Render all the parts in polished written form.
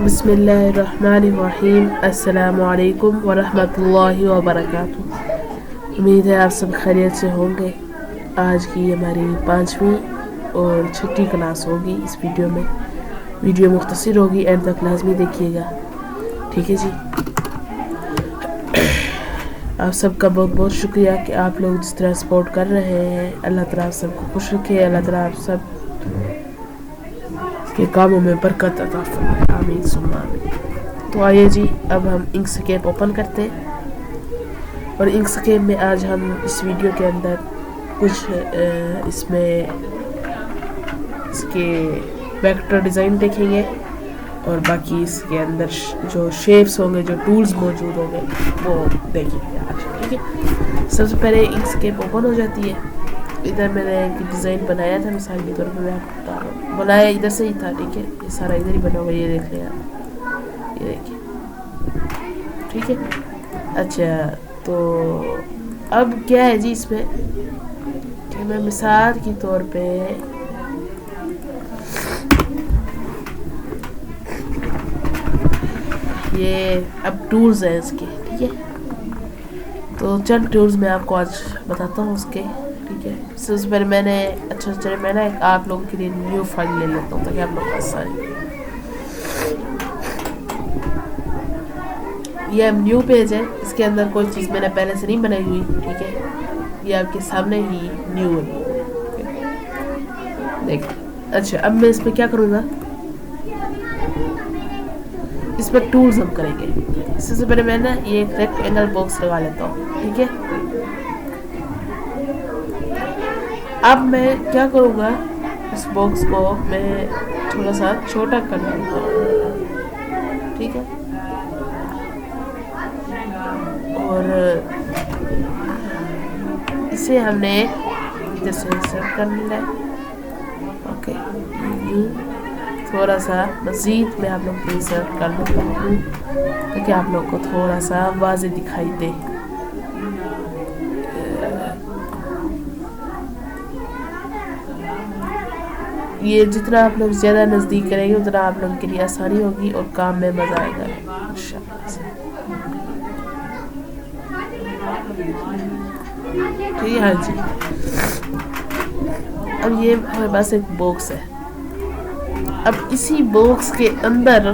बिस्मिल्लाहिर्रहमानिर्रहीम। अस्सलामुअलैकुम वरहमतुल्लाहि वबरकातुहू। उम्मीद है आप सब खैरियत से होंगे। आज की हमारी 5वीं और 6ठी क्लास होगी। इस वीडियो में वीडियो मुख्तसर होगी, एंड तक लाजमी देखिएगा, ठीक है जी। आप सबका बहुत बहुत शुक्रिया कि आप लोग जिस तरह सपोर्ट कर रहे हैं। अल्लाह ताला आप सबको खुश रखे, अल्लाह ताला आप सब के कामों में बरकत अता फरमाए, आमीन सुम्मा आमीन। तो आइए जी, अब हम इंकस्केप ओपन करते हैं और इंकस्केप में आज हम इस वीडियो के अंदर कुछ इसमें इसके वेक्टर डिज़ाइन देखेंगे और बाकी इसके अंदर जो शेप्स होंगे, जो टूल्स मौजूद होंगे वो देखेंगे आज, ठीक है। सबसे पहले इंकस्केप ओपन हो जाती है। इधर मैंने एक डिज़ाइन बनाया था, मिसाल के तौर पर मैं आपको बता रहा हूँ। बनाया इधर से ही था, ठीक है। ये सारा इधर ही बना हुआ, ये देख लें आप, ये देखिए, ठीक है। अच्छा, तो अब क्या है जी इसमें कि मैं मिसाल के तौर पे ये अब टूल्स हैं इसके, ठीक है। तो चंद टूल्स मैं आपको आज बताता हूँ उसके, ठीक है। सबसे पहले मैंने चलिए मैं ना आप लोगों के लिए न्यू फाइल ले लेता हूँ ताकि आप लोग आसानी। ये न्यू पेज है, इसके अंदर कोई चीज़ मैंने पहले से नहीं बनाई हुई, ठीक है। ये आपके सामने ही न्यू है, देख। अच्छा, अब मैं इसमें क्या करूँगा, इसमें टूल्स हम करेंगे। सबसे पहले मैं ना ये एक रेक्टेंगल बॉक्स लगा लेता हूँ, ठीक है। अब मैं क्या करूँगा, इस बॉक्स को मैं थोड़ा सा छोटा कर लूँगा, ठीक है। और इसे हमने इधर से इंसर्ट कर लेना है, ओके। थोड़ा सा मज़ीद मैं आप लोग को इंसर्ट कर लेता हूँ ताकि आप लोग को थोड़ा सा वाज़ेह दिखाई दे। ये जितना आप लोग ज़्यादा नज़दीक करेंगे उतना आप लोगों के लिए आसानी होगी और काम में मज़ा आएगा इंशाअल्लाह से, ठीक है। हाँ जी, अब ये हमारे पास एक बॉक्स है। अब इसी बॉक्स के अंदर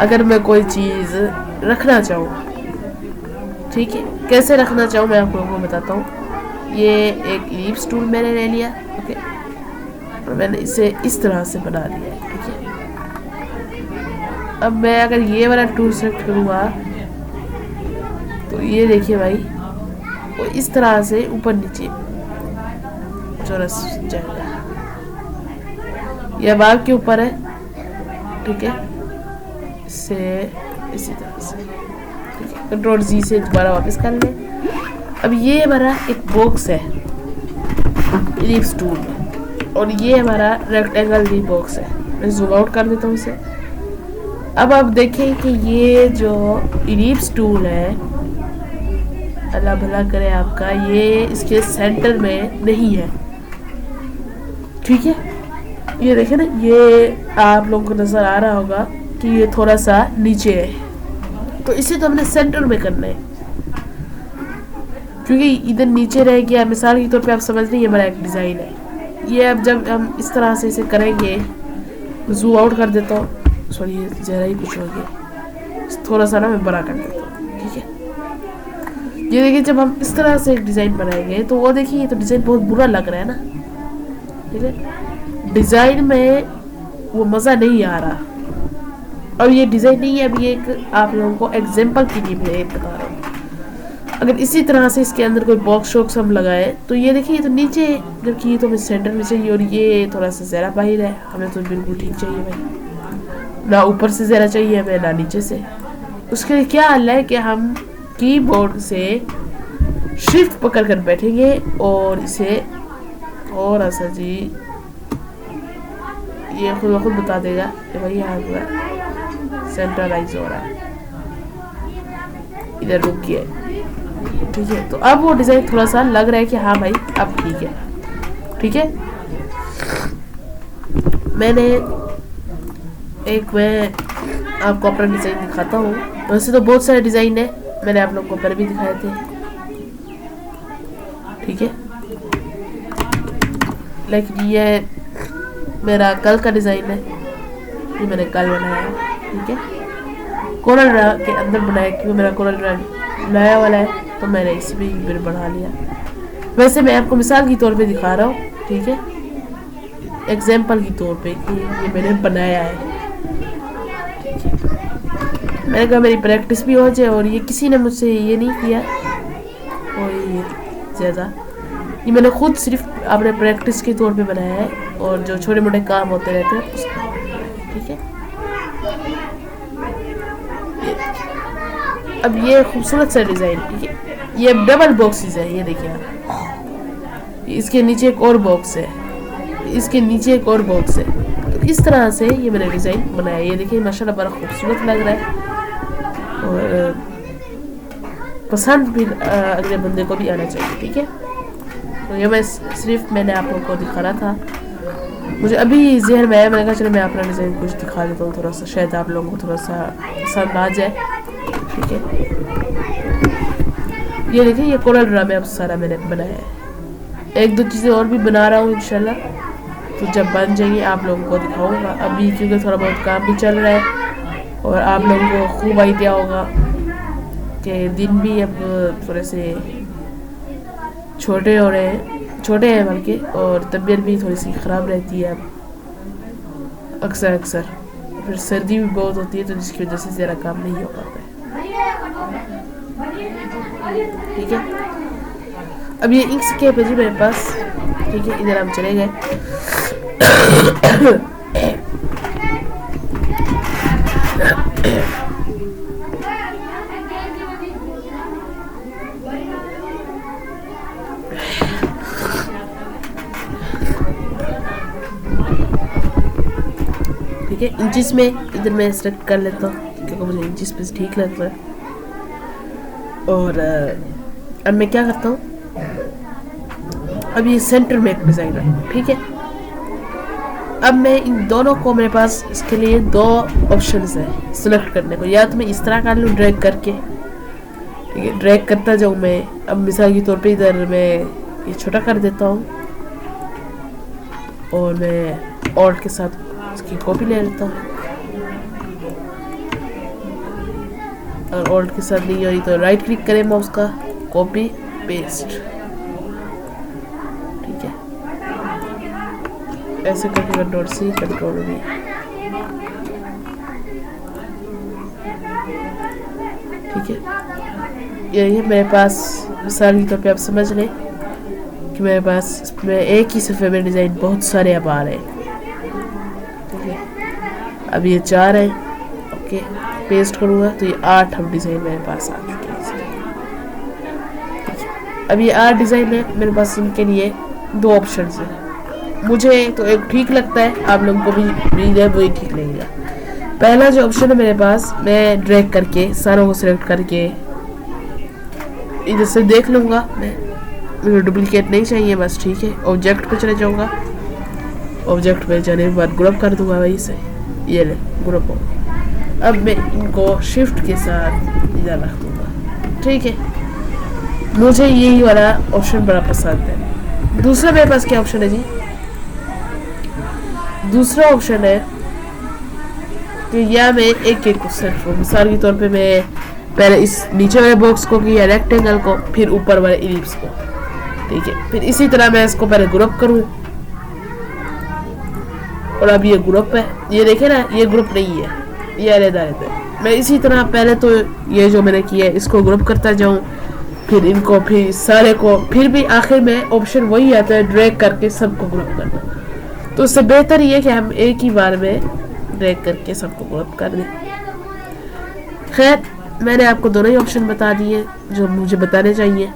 अगर मैं कोई चीज़ रखना चाहूँ, ठीक है, कैसे रखना चाहूँ मैं आप लोगों को बताता हूँ। ये एक इलिप्स टूल मैंने ले लिया, ओके, और मैंने इसे इस तरह से बना लिया है, ठीक है। अब मैं अगर ये वाला टूल सेलेक्ट करूँगा तो ये देखिए भाई, वो इस तरह से ऊपर नीचे चौरस जाएगा। ये अब आपके ऊपर है, ठीक है। इससे इसी तरह से, ठीक है। कंट्रोल जी से दोबारा वापस कर लें। अब ये हमारा एक बॉक्स है इलिप्स टूल में, और ये हमारा रेक्टेंगल भी बॉक्स है। मैं जूम आउट कर देता हूँ इसे। अब आप देखें कि ये जो इलिप्स टूल है, अल्लाह भला करे आपका, ये इसके सेंटर में नहीं है, ठीक है। ये देखें ना, ये आप लोगों को नज़र आ रहा होगा कि ये थोड़ा सा नीचे है। तो इसे तो हमने सेंटर में करना है, क्योंकि इधर नीचे रह गया। मिसाल के तौर पे आप समझ रहे हैं, ये हमारा एक डिज़ाइन है। ये अब जब हम इस तरह से इसे करेंगे, जूम आउट कर देता हूँ, सॉरी ये ज़रा ही कुछ हो गया, थोड़ा सा ना मैं बड़ा कर देता हूँ, ठीक है। ये देखिए, जब हम इस तरह से एक डिज़ाइन बनाएंगे तो वो देखिए, ये तो डिज़ाइन बहुत बुरा लग रहा है ना, ठीक है। डिज़ाइन में वो मज़ा नहीं आ रहा। और ये डिज़ाइन नहीं है, अभी एक आप लोगों को एग्जांपल के लिए मैं बता रहा हूँ। अगर इसी तरह से इसके अंदर कोई बॉक्स शॉक्स हम लगाए तो ये देखिए, ये तो नीचे, जबकि ये तो हमें सेंटर में चाहिए, और ये थोड़ा सा ज़रा बाहर है। हमें तो बिल्कुल ठीक चाहिए भाई, ना ऊपर से ज़रा चाहिए हमें, ना नीचे से। उसके लिए क्या हल है कि हम कीबोर्ड से शिफ्ट पकड़ कर बैठेंगे और इसे थोड़ा सा जी, ये खुद ब खुद बता देगा कि भाई यहाँ पर सेंट्रलाइज हो रहा है, इधर रुक गया, ठीक है। तो अब वो डिज़ाइन थोड़ा सा लग रहा है कि हाँ भाई अब ठीक है, ठीक है। मैंने एक मैं आपको अपना डिज़ाइन दिखाता हूँ। वैसे तो बहुत सारे डिज़ाइन है, मैंने आप लोगों को पहले भी दिखाए थे, ठीक है। लेकिन ये मेरा कल का डिज़ाइन है, ये मैंने कल बनाया है, ठीक है। कोरल ड्रा के अंदर बनाया क्योंकि मेरा कोरल ड्रा नया वाला है, तो मैंने इसी में फिर बना लिया। वैसे मैं आपको मिसाल के तौर पे दिखा रहा हूँ, ठीक है, एग्जाम्पल के तौर पे कि ये मैंने बनाया है, ठीक है। मैंने कहा मेरी प्रैक्टिस भी हो जाए, और ये किसी ने मुझसे ये नहीं किया कोई ज़्यादा, ये मैंने खुद सिर्फ अपने प्रैक्टिस के तौर पे बनाया है, और जो छोटे मोटे काम होते रहते हैं उसको, ठीक है। अब ये खूबसूरत सा डिज़ाइन, ठीक है, ये डबल बॉक्सेस है, ये देखिए आप, इसके नीचे एक और बॉक्स है, इसके नीचे एक और बॉक्स है, तो इस तरह से ये मैंने डिज़ाइन बनाया। ये देखिए माशाल्लाह बड़ा खूबसूरत लग रहा है, और पसंद भी अगले बंदे को भी आना चाहिए, ठीक है। तो ये मैं सिर्फ मैंने आप लोगों को दिखा रहा था, मुझे अभी जहन में आया, मैंने कहा चलो मैं अपना डिज़ाइन कुछ दिखा देता हूँ, थोड़ा सा शायद आप लोगों को थोड़ा सा पसंद आ जाए, ठीक है। ये देखिए ये कोरल ड्रा में अब सारा मैंने बनाया है, एक दो चीज़ें और भी बना रहा हूँ इंशाल्लाह, तो जब बन जाएंगे आप लोगों को दिखाऊंगा। अभी क्योंकि थोड़ा बहुत काम भी चल रहा है, और आप लोगों को खूब आइडिया होगा कि दिन भी अब थोड़े से छोटे हो रहे हैं, छोटे हैं बल्कि, और तबीयत भी थोड़ी सी ख़राब रहती है अब अक्सर, फिर सर्दी भी बहुत होती है, तो जिसकी वजह से ज़रा काम नहीं हो पाता है, ठीक है। अब ये इंक स्केप है जी मेरे पास, ठीक है, इधर हम चले गए। ठीक है, इंचिस में इधर मैं सेलेक्ट कर लेता हूँ क्योंकि मुझे इंचिस पे ठीक लगता है। और अब मैं क्या करता हूँ, अब ये सेंटर में एक डिज़ाइन है, ठीक है। अब मैं इन दोनों को, मेरे पास इसके लिए दो ऑप्शंस है सिलेक्ट करने को, या तो मैं इस तरह कर लूँ ड्रैग करके, ठीक है, ड्रैग करता जाऊँ मैं। अब मिसाल के तौर पे इधर मैं ये छोटा कर देता हूँ, और मैं ऑल्ट के साथ इसकी कॉपी ले लेता हूँ, और ऑल्ट के साथ नहीं हो रही तो राइट क्लिक करें माउस का, कॉपी पेस्ट, ठीक है, ऐसे करके कंट्रोल सी कंट्रोल वी, ठीक है। ये मेरे पास मिसाल के तौर पे आप समझ लें कि मेरे पास इसमें एक ही सफ़े में डिज़ाइन बहुत सारे अब आ रहे हैं, ठीक है। अब ये 4 है, ओके, पेस्ट करूँगा तो ये 8 अब डिज़ाइन मेरे पास आ चुके हैं। अब ये 8 डिज़ाइन है मेरे पास, इनके लिए दो ऑप्शन है। मुझे तो एक ठीक लगता है, आप लोगों को भी वही ठीक लगेगा। पहला जो ऑप्शन है मेरे पास, मैं ड्रैग करके सारों को सिलेक्ट करके इधर से देख लूँगा, मुझे डुप्लीकेट नहीं चाहिए बस, ठीक है। ऑब्जेक्ट पे चले जाऊँगा, ऑब्जेक्ट पे जाने के बाद ग्रुप कर दूँगा वहीं से, ये ले ग्रुप हो। अब मैं इनको शिफ्ट के साथ इधर रख दूँगा, ठीक है। मुझे यही वाला ऑप्शन बड़ा पसंद है। दूसरा मेरे पास क्या ऑप्शन है जी, दूसरा ऑप्शन है कि या मैं एक एक को सेलेक्ट करूँ। मिसाल के तौर पे मैं पहले इस नीचे वाले बॉक्स को किया, रेक्टेंगल को, फिर ऊपर वाले इलिप्स को, ठीक है। फिर इसी तरह मैं इसको पहले ग्रुप करूँ, और अब ये ग्रुप है, ये देखे ना, ये ग्रुप नहीं है, ये अलग-अलग है। मैं इसी तरह पहले तो ये जो मैंने किया है इसको ग्रुप करता जाऊँ, फिर इनको, फिर सारे को, फिर भी आखिर में ऑप्शन वही आता है ड्रैग करके सबको ग्रुप करना। तो उससे बेहतर ये कि हम एक ही बार में ड्रैग करके सबको ग्रुप कर दें। खैर, मैंने आपको दोनों ही ऑप्शन बता दिए जो मुझे बताने चाहिए।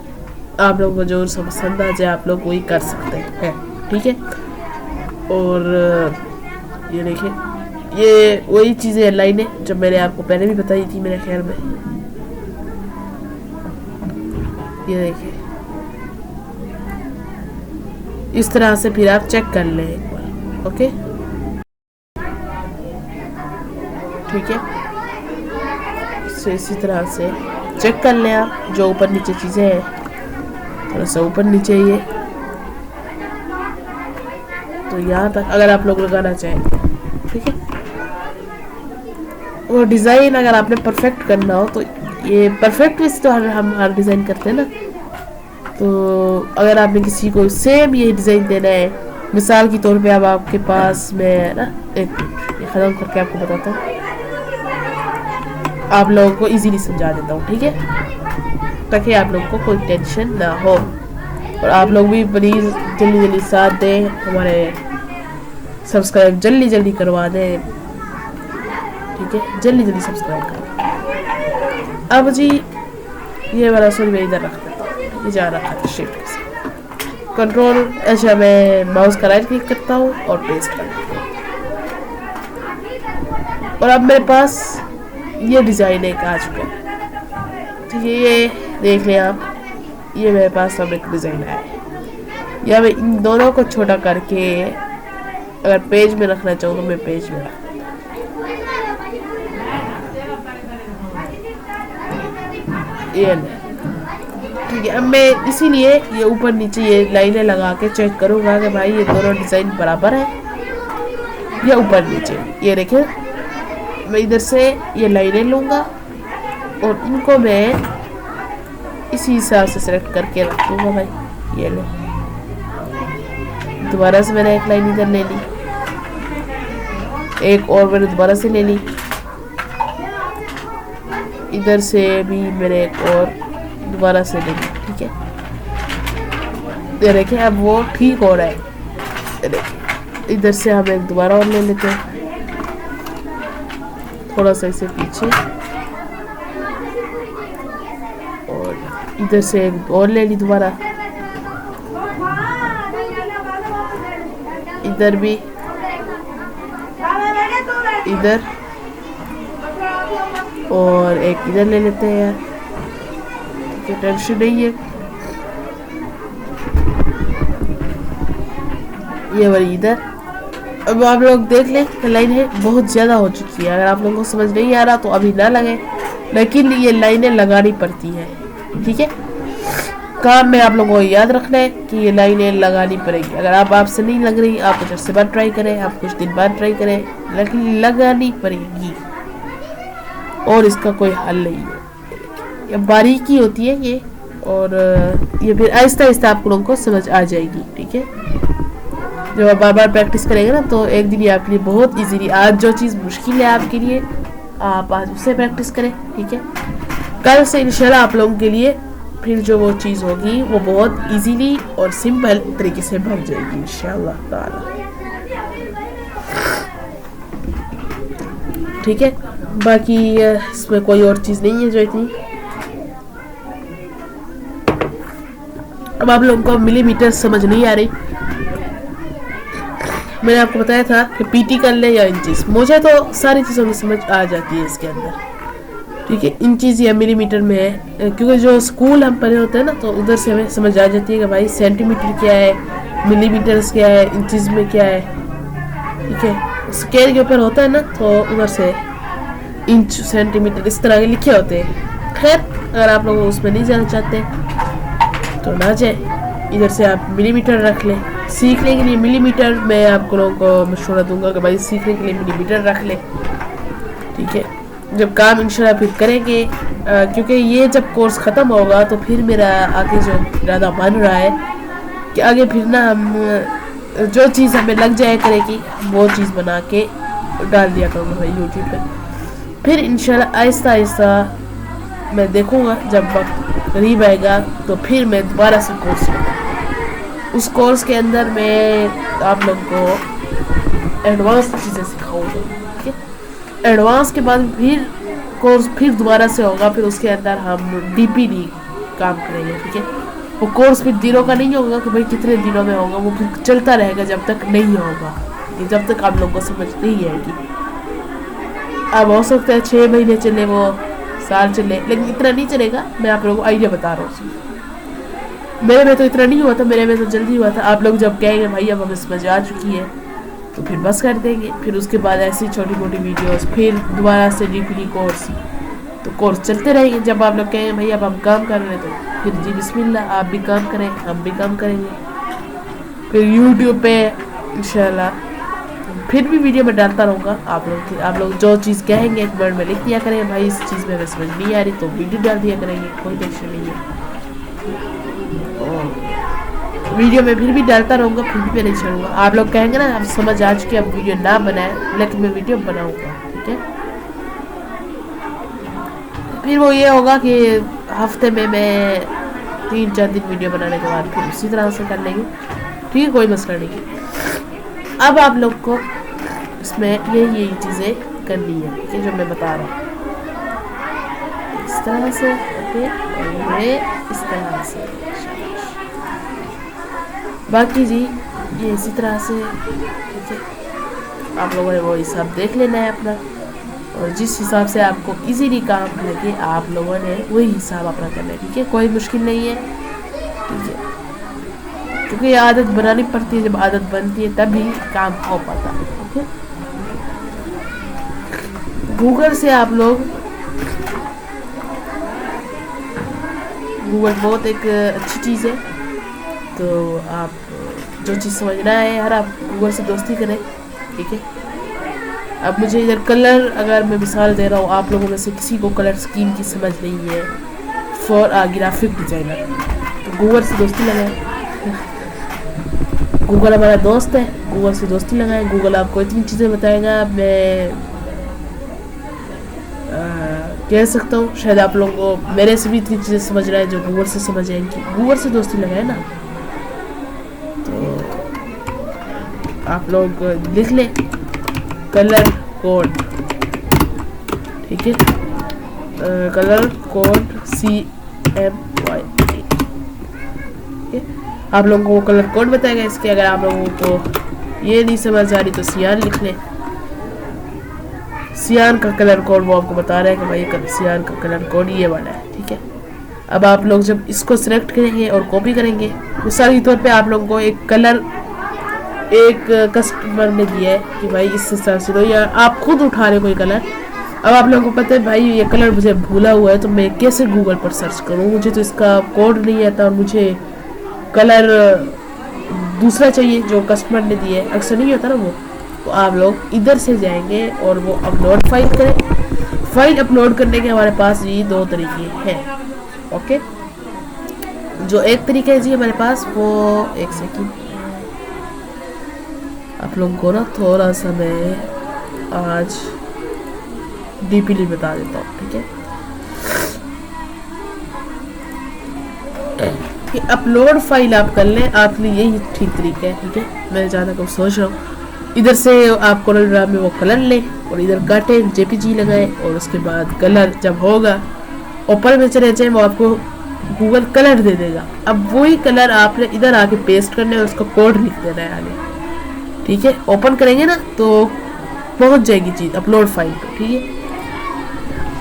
आप लोगों को जो सब पसंद आ जाए आप लोग वही कर सकते हैं, ठीक है। और ये देखिए, ये वही चीज़ें लाइनें जो मैंने आपको पहले भी बताई थी मेरे ख्याल में। ये देखिए, इस तरह से फिर आप चेक कर लें एक बार, ओके। ठीक है, इसी तरह से चेक कर लें आप। जो ऊपर नीचे चीज़ें हैं थोड़ा सा ऊपर नीचे ये, तो यहाँ तक अगर आप लोग लगाना चाहें, ठीक है। वो डिज़ाइन अगर आपने परफेक्ट करना हो तो ये परफेक्ट वैसे तो हम हर डिज़ाइन करते हैं ना। तो अगर आपने किसी को सेम ये डिज़ाइन देना है, मिसाल के तौर पे अब आपके पास मैं ना एक ख़त्म करके आपको बताता हूँ, आप लोगों को इजीली समझा देता हूँ, ठीक है, ताकि आप लोगों को कोई टेंशन ना हो। और आप लोग भी प्लीज़ जल्दी जल्दी साथ दें, हमारे सब्सक्राइब जल्दी जल्दी करवा दें, ठीक है, जल्दी जल्दी सब्सक्राइब करें। अब जी ये वाला सुन मैं इधर रख देता हूँ, ये जा रखा था शिफ्ट से, कंट्रोल अच्छा मैं माउस का राइट क्लिक करता हूँ और पेस्ट करता हूँ। और अब मेरे पास ये डिज़ाइन एक आ चुका है, ठीक है, ये देख लें आप, ये मेरे पास अब एक डिज़ाइन आया है। या मैं इन दोनों को छोटा करके अगर पेज में रखना चाहूँ तो मैं पेज में रख, ये ठीक है। अब मैं इसीलिए ये ऊपर नीचे ये लाइनें लगा के चेक करूँगा कि भाई ये दोनों डिज़ाइन बराबर है या ऊपर नीचे। ये देखें, मैं इधर से ये लाइनें लूँगा और इनको मैं इसी हिसाब से सेलेक्ट करके रख दूँगा भाई। ये ले, दोबारा से मैंने एक लाइन इधर ले ली, एक और मैंने दोबारा से ले ली, इधर से भी मैंने एक और दोबारा से ले ली, ठीक है। ये देखें अब वो ठीक हो रहा है। देखिए इधर से हम एक दोबारा और ले लेते हैं, थोड़ा सा इसे पीछे, और इधर से एक और ले ली दोबारा, इधर भी, इधर, और एक इधर ले लेते हैं यार, कोई टेंशन नहीं है। ये वाली इधर। अब आप लोग देख लें कि लाइनें बहुत ज़्यादा हो चुकी है। अगर आप लोगों को समझ नहीं आ रहा तो अभी ना लगे, लेकिन ये लाइनें लगानी पड़ती हैं, ठीक है। काम में आप लोगों को याद रखना है कि ये लाइनें लगानी पड़ेगी। अगर आपसे नहीं लग रही, आप कुछ अर्से बाद ट्राई करें, आप कुछ दिन बाद ट्राई करें, लेकिन लगानी पड़ेगी और इसका कोई हल नहीं है। ये बारीकी होती है ये, और ये फिर आहिस्ता आहिस्ता आप लोगों को समझ आ जाएगी, ठीक है। जब आप बार बार प्रैक्टिस करेंगे ना तो एक दिन ये आपके लिए बहुत इजीली, आज जो चीज़ मुश्किल है आपके लिए, आप आज उससे प्रैक्टिस करें, ठीक है। कल से इंशाल्लाह आप लोगों के लिए फिर जो वो चीज़ होगी वो बहुत इजीली और सिंपल तरीके से बन जाएगी इंशाल्लाह ताला, ठीक है। बाकी इसमें कोई और चीज़ नहीं है जो इतनी। अब आप लोगों को मिलीमीटर समझ नहीं आ रही, मैंने आपको बताया था कि पीटी कर ले या इंचेस, मुझे तो सारी चीज़ों की समझ आ जाती है इसके अंदर, ठीक है। इंचेस या मिलीमीटर में है, क्योंकि जो स्कूल हम पढ़े होते हैं ना तो उधर से हमें समझ आ जाती है कि भाई सेंटीमीटर क्या है, मिलीमीटर्स क्या है, इंचेस में क्या है, ठीक है। स्केल के ऊपर होता है ना तो उधर से इंच सेंटीमीटर इस तरह के लिखे होते हैं। खैर अगर आप लोग उसमें नहीं जाना चाहते तो ना जाए, इधर से आप मिलीमीटर रख लें। सीखने के लिए मिलीमीटर मैं आप लोगों को मशवरा दूंगा कि भाई सीखने के लिए मिलीमीटर रख लें, ठीक है। जब काम इंशाल्लाह फिर करेंगे, क्योंकि ये जब कोर्स ख़त्म होगा तो फिर मेरा आगे जो इरादा बन रहा है कि आगे फिर ना हम जो चीज़ हमें लग जाए करेगी वो चीज़ बना के डाल दिया करूँगा भाई यूट्यूब पे। फिर इंशाल्लाह आहिस्ता आहिस्ता मैं देखूँगा, जब वक्त करीब आएगा तो फिर मैं दोबारा से कोर्स लूँगा। उस कोर्स के अंदर मैं आप लोगों को एडवांस चीज़ें सिखाऊँगा, ठीक है। एडवांस के बाद फिर कोर्स फिर दोबारा से होगा, फिर उसके अंदर हम डीपीडी काम करेंगे, ठीक है। वो कोर्स फिर दिनों का नहीं होगा कि भाई कितने दिनों में होगा, वो फिर चलता रहेगा जब तक नहीं होगा, जब तक आप लोगों को समझ नहीं आएगी। अब हो सकता है 6 महीने चले, वो साल चले, लेकिन इतना नहीं चलेगा। मैं आप लोगों को आइडिया बता रहा हूँ। मेरे में तो इतना नहीं हुआ था, मेरे में तो जल्दी हुआ था। आप लोग जब कहेंगे भाई अब हमें समझ आ चुकी है तो फिर बस कर देंगे। फिर उसके बाद ऐसी छोटी मोटी वीडियोस, फिर दोबारा से डीपली कोर्स, तो कोर्स चलते रहेंगे। जब आप लोग कहें भाई अब हम काम कर रहे हैं तो फिर जी बिस्मिल्लाह, आप भी काम करें, हम भी काम करेंगे। फिर यूट्यूब पे इंशाल्लाह फिर भी वीडियो में डालता रहूँगा। आप लोग जो चीज़ कहेंगे कमेंट में लिख दिया करें, भाई इस चीज़ में समझ नहीं आ रही तो वीडियो डाल दिया करेंगे, कोई टेंशन नहीं है। और वीडियो में फिर भी डालता रहूँगा, फिर भी मैं नहीं छोड़ूंगा। आप लोग कहेंगे ना आप समझ आ चुके अब वीडियो ना बनाए, लेकिन मैं वीडियो बनाऊँगा, ठीक है। फिर वो ये होगा कि हफ्ते में मैं 3-4 दिन वीडियो बनाने के बाद फिर उसी तरह से कर लेंगे, ठीक है, कोई मसला नहीं। अब आप लोग को इसमें यही चीज़ें करनी है, ठीक है, जो मैं बता रहा हूँ। इस तरह से ओके, और ये इस तरह से, बाकी जी ये इसी तरह से, ठीक है। आप लोगों ने वो हिसाब देख लेना है अपना, और जिस हिसाब से आपको इजीली काम लगे आप लोगों ने वही हिसाब अपना करना है, ठीक है, कोई मुश्किल नहीं है, ठीक है। क्योंकि ये आदत बनानी पड़ती है, जब आदत बनती है तभी काम हो पाता है, ओके। गूगल से आप लोग, गूगल बहुत एक अच्छी चीज़ है, तो आप जो चीज़ समझना है यार आप गूगल से दोस्ती करें, ठीक है। अब मुझे इधर कलर, अगर मैं मिसाल दे रहा हूँ, आप लोगों में से किसी को कलर स्कीम की समझ नहीं है फॉर ग्राफिक डिज़ाइनर, तो गूगल से दोस्ती लगाएं। गूगल हमारा दोस्त है, गूगल से दोस्ती लगाएं। गूगल आपको इतनी चीज़ें बताएगा, मैं कह सकता हूँ शायद आप लोगों को मेरे से भी इतनी चीज़ें समझ रहा है जो गूगल से समझ आएंगी। गूगल से दोस्ती लगाए ना, तो आप लोग लिख लें कलर कोड, ठीक है, कलर कोड CMY, आप लोगों को कलर कोड बताएगा इसके। अगर आप लोगों को ये नहीं समझ आ रही तो सियान लिख लें, सियान का कलर कोड वो आपको बता रहा है कि भाई सियान का कलर कोड ये वाला है, ठीक है। अब आप लोग जब इसको सिलेक्ट करेंगे और कॉपी करेंगे, मिसाल के तौर पे आप लोगों को एक कलर एक कस्टमर ने दिया है कि भाई इस हिसाब से दो, या आप खुद उठा रहे कोई कलर। अब आप लोगों को पता है भाई ये कलर मुझे भूला हुआ है, तो मैं कैसे गूगल पर सर्च करूँ, मुझे तो इसका कोड नहीं आता और मुझे कलर दूसरा चाहिए जो कस्टमर ने दिया है, अक्सर नहीं होता ना वो। तो आप लोग इधर से जाएंगे और वो अपलोड फाइल करें। फाइल अपलोड करने के हमारे पास ये 2 तरीके हैं, ओके। जो एक तरीका है जी हमारे पास, वो एक सेकंड आप लोगों को ना थोड़ा सा मैं आज डीपीली बता देता हूँ, ठीक है। कि अपलोड फाइल आप कर लें, आपके लिए यही ठीक तरीका है, ठीक है। मैं ज़्यादा कुछ सोच रहा हूँ, इधर से आप कोरल ड्रा में वो कलर लें और इधर काटें, JPG लगाएं, और उसके बाद कलर जब होगा ओपन में चले जाए, वो आपको गूगल कलर दे देगा। अब वही कलर आपने इधर आके पेस्ट करना है, उसका कोड लिख देना है आगे, ठीक है। ओपन करेंगे ना तो पहुंच जाएगी चीज़ अपलोड फाइल पे, ठीक है।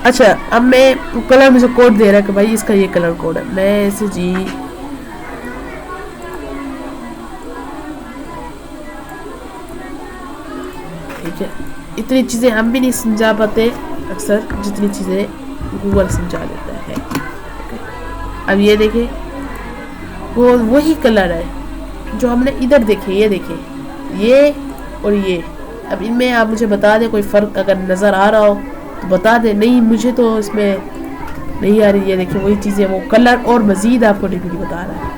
अच्छा, अब मैं कलर मुझे कोड दे रहा है कि भाई इसका ये कलर कोड है, मैं इसे जी ठीक है। इतनी चीज़ें हम भी नहीं समझा पाते अक्सर, जितनी चीज़ें गूगल समझा देता है। अब ये देखिए, वो वही कलर है जो हमने इधर देखे, ये देखिए, ये और ये। अब इनमें आप मुझे बता दें कोई फ़र्क अगर नज़र आ रहा हो तो बता दें, नहीं मुझे तो इसमें नहीं आ रही। ये देखिए वही चीज़ें, वो कलर और मज़ीद आपको डीपीडी बता रहा है,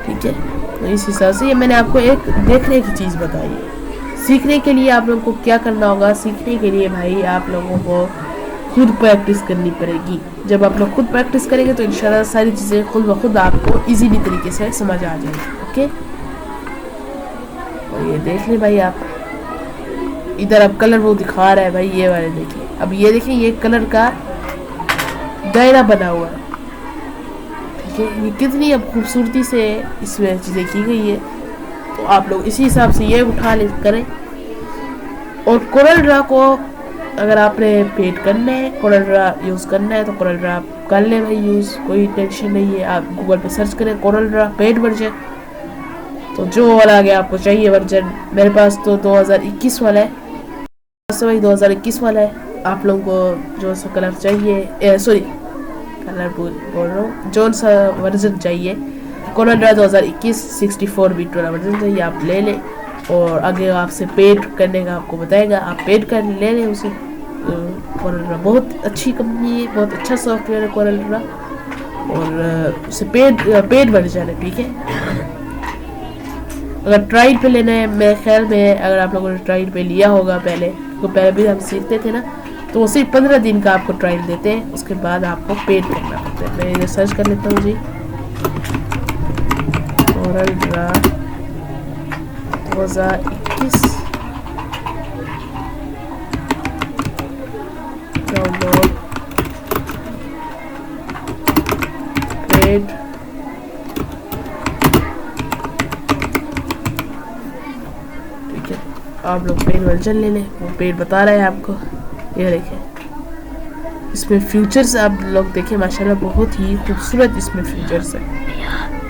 ठीक है। तो इस हिसाब से ये मैंने आपको एक देखने की चीज़ बताई है। सीखने के लिए आप लोगों को क्या करना होगा, सीखने के लिए भाई आप लोगों को खुद प्रैक्टिस करनी पड़ेगी। जब आप लोग खुद प्रैक्टिस करेंगे तो इंशाल्लाह सारी चीज़ें खुद ब खुद आपको इजीली तरीके से समझ आ जाएगी, ओके। और ये देख लें भाई, आप इधर अब कलर वो दिखा रहा है भाई, ये वाले देखिए। अब ये देखिए, ये कलर का दायरा बना हुआ है, ठीक है। ये कितनी अब खूबसूरती से इसमें चीज़ें की गई है। तो आप लोग इसी हिसाब से ये उठा ले करें। और कोरल ड्रा को अगर आपने पेड करना है, कोरल ड्रा यूज़ करना है तो कोरल ड्रा आप कर लें भाई यूज़, कोई टेंशन नहीं है। आप गूगल पे सर्च करें कोरल ड्रा पेड वर्जन, तो जो वाला आगे आपको चाहिए वर्जन, मेरे पास तो 2021 वाला है, वही 2021 वाला है। आप लोगों को जो सा कलर चाहिए, सॉरी कलर बोल रहा हूँ, जो सा वर्जन चाहिए, कोरोना 2021 64 बीट वाला वर्जन चाहिए आप ले लें। और आगे आपसे पेड करने का आपको बताएगा, आप पेड कर ले लें उसे। कोरोना बहुत अच्छी कंपनी है, बहुत अच्छा सॉफ्टवेयर है कोरोना, और उसे पेड वर्जन है, ठीक है। अगर ट्रायल पे लेना है, मेरे ख्याल में अगर आप लोगों ने ट्रायल पे लिया होगा पहले, तो पहले भी हम सीखते थे ना, तो वो सिर्फ 15 दिन का आपको ट्रायल देते हैं, उसके बाद आपको पेड करना पड़ता है। मैं इधर सर्च कर लेता हूँ जी, कोरोना 2021 डाउनलोड पेड आप लोग पेड वर्जन ले लें, वो पेड बता रहा है आपको। ये देखें, इसमें फीचर्स आप लोग देखें, माशाल्लाह बहुत ही खूबसूरत इसमें फीचर्स है,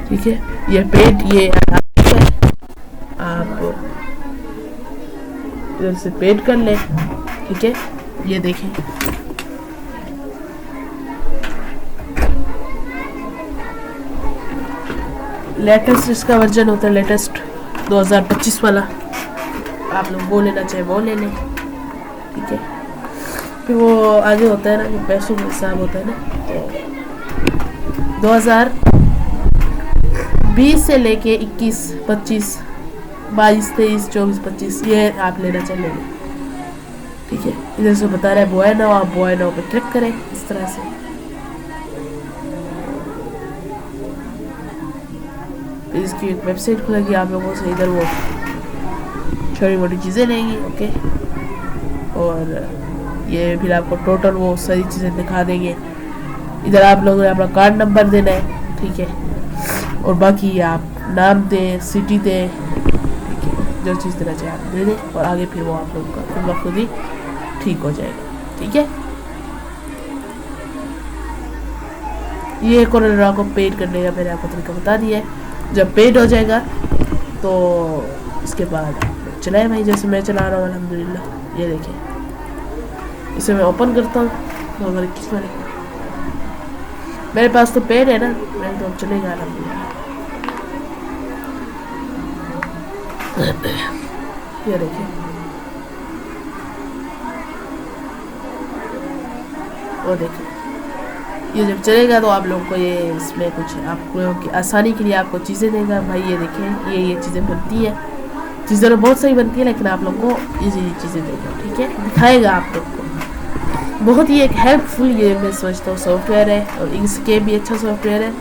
ठीक है। ये पेड, ये आप इधर से पेड कर लें, ठीक है। ये देखें, लेटेस्ट इसका वर्जन होता है, लेटेस्ट 2025 वाला। आप लोग वो लेना चाहे वो ले लें, ठीक है। फिर वो आगे होता है ना, जो पैसों का हिसाब होता है ना, तो 2020 से लेके 21, 25, 22, 23, 24, 25 ये आप लेना चाहे ले लें, ठीक है। इधर से बता रहा है बॉय नाउ, आप बॉय नाउ पे क्लिक करें इस तरह से। इसकी एक वेबसाइट खुलेगी, आप लोगों से इधर वो छोटी मोटी चीज़ें लेंगी, ओके। और ये फिर आपको टोटल वो सारी चीज़ें दिखा देंगे। इधर आप लोगों ने अपना कार्ड नंबर देना है, ठीक है। और बाकी आप नाम दें, सिटी दें, ठीक है। जो चीज़ देना चाहिए आप दे दें, और आगे फिर वो आप लोगों का खुद ब खुद ही ठीक हो जाएगा, ठीक है। ये कोरोना को पेड करने का मैंने आपको तरीका बता दिया है। जब पेड हो जाएगा तो इसके बाद चलाए भाई, जैसे मैं चला रहा हूँ अल्हम्दुलिल्लाह। ये देखिए, इसे मैं ओपन करता हूँ, 2021 वाले मेरे पास तो पेड है ना, मैं तो चलेगा अल्हम्दुलिल्लाह। ये देखिए, वो देखिए, ये जब चलेगा तो आप लोगों को ये इसमें कुछ आप लोगों की आसानी के लिए आपको चीज़ें देगा भाई। ये देखें, ये चीज़ें बनती है, चीज़ें तो बहुत सही बनती है, लेकिन आप लोगों को इजीली चीज़ें देगा, ठीक है, दिखाएगा आप लोग को। बहुत ही एक हेल्पफुल ये मैं समझता हूँ सॉफ्टवेयर है, और इसके भी अच्छा सॉफ्टवेयर है।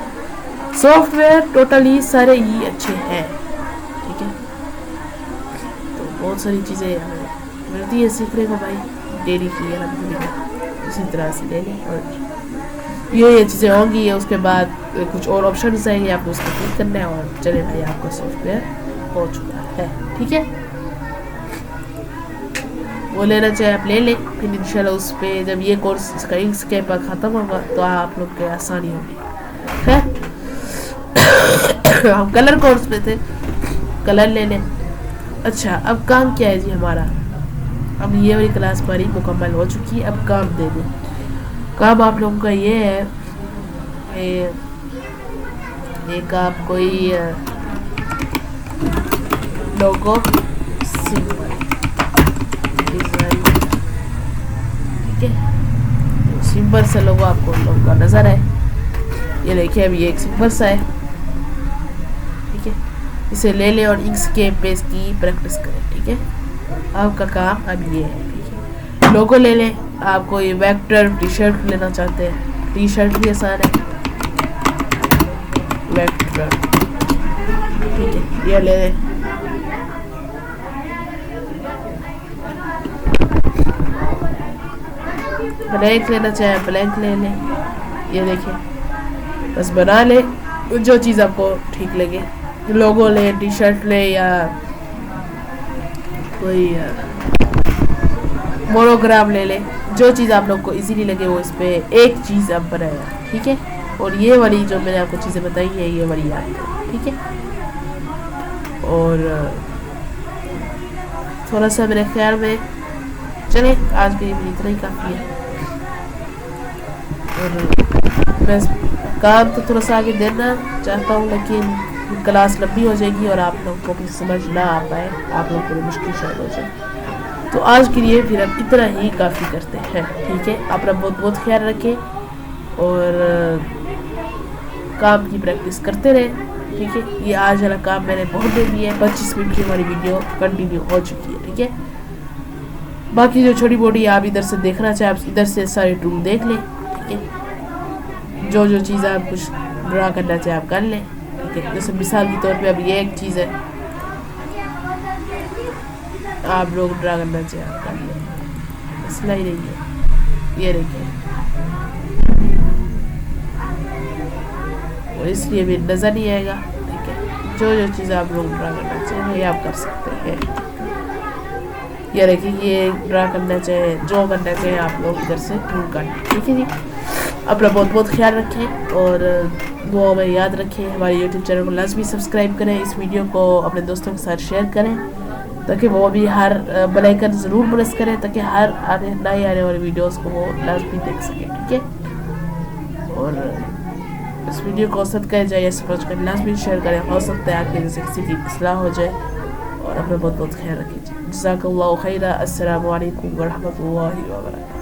सॉफ्टवेयर टोटली सारे ही अच्छे हैं, ठीक है। तो बहुत सारी चीज़ें हमें मिलती है सीखने को भाई, डेली की अल्हम्दुलिल्लाह। इसी तरह से ले लें, और ये चीज़ें होंगी, उसके बाद कुछ और ऑप्शन आएंगे, आपको उसको क्लिक करना है, और चले भाई आपका सॉफ्टवेयर हो चुका है, ठीक है। वो लेना चाहे आप ले लें, फिर इंशाल्लाह उस पर जब ये कोर्स इसका इंक्सकेप ख़त्म होगा तो आप लोग के आसानी होगी, है। हम कलर कोर्स पे थे, कलर ले लें। अच्छा, अब काम क्या है जी हमारा, अब ये वाली क्लास हमारी मुकम्मल हो चुकी है, अब काम दे दें। काम आप लोगों का ये है, एक आप कोई लोगो सिंपल डिजाइन, ठीक है। सिंपल सा लोगो आपको लोगों का नजर है, ये देखिए, अभी एक सिंपल सा है, ठीक है। इसे ले लें और इंक्सकेप पे इसकी प्रैक्टिस करें, ठीक है। आपका काम अब ये है, ठीक है। लोगो ले लें, आपको ये वेक्टर टी शर्ट लेना चाहते हैं, टी शर्ट भी आसान है, वेक्टर, ठीक है, ये ले लें। ब्लैंक लेना चाहे ब्लैंक ले लें, ये देखिए, बस बना ले जो चीज़ आपको ठीक लगे। लोगो ले, टी शर्ट ले, या कोई मोनोग्राम ले ले, जो चीज़ आप लोग को इजीली लगे वो इस पे एक चीज़ आप बनाया, ठीक है। और ये वाली जो मैंने आपको चीज़ें बताई है, ये वाली आपको, ठीक है। और थोड़ा सा मेरे ख्याल में चले आज के लिए इतना ही काफ़ी है। और मैं काम तो थोड़ा सा आगे देना चाहता हूँ, लेकिन क्लास लंबी हो जाएगी और आप लोगों को भी समझ ना आ पाए, आप लोगों के लिए मुश्किल शायद हो जाए। तो आज के लिए फिर हम इतना ही काफ़ी करते हैं, ठीक है। अपना बहुत बहुत ख्याल रखें और काम की प्रैक्टिस करते रहे, ठीक है। ये आज वाला काम मैंने बहुत दे दिया है, 25 मिनट की हमारी वीडियो कंटिन्यू हो चुकी है, ठीक है। बाकी जो छोटी मोटी आप इधर से देखना चाहे आप इधर से सारे टूल देख लें, ठीक है। जो जो चीज़ आप कुछ ड्रा करना चाहे आप कर लें, ठीक है। जैसे मिसाल के तौर पे अब ये एक चीज़ है, आप लोग ड्रा करना चाहे आप कर लें, मसला ही नहीं है। ये देखिए, और इसलिए भी नज़र नहीं आएगा, ठीक है। जो जो चीज़ आप लोग ड्रा करना चाहें ये आप कर सकते हैं। ये देखिए, ये ड्रा करना चाहे जो करना चाहे आप लोग इधर से ड्रा कर, ठीक है जी। अपना बहुत बहुत ख्याल रखें और दुआ में याद रखें। हमारे यूट्यूब चैनल को लाजमी सब्सक्राइब करें, इस वीडियो को अपने दोस्तों के साथ शेयर करें ताकि वो भी हर बेल आइकन ज़रूर प्रेस करें ताकि हर नए आने वाली वीडियोस को वो लाजमी देख सकें, ठीक है। और इस वीडियो को सदका जाए समझ कर लाजमी शेयर करें, हो सकता है आपके जैसे किसी की इस्लाह हो जाए। और अपना बहुत बहुत ख्याल रखिए। जज़ाकल्लाहु खैरा। अस्सलामु अलैकुम व रहमतुल्लाहि व बरकातहू।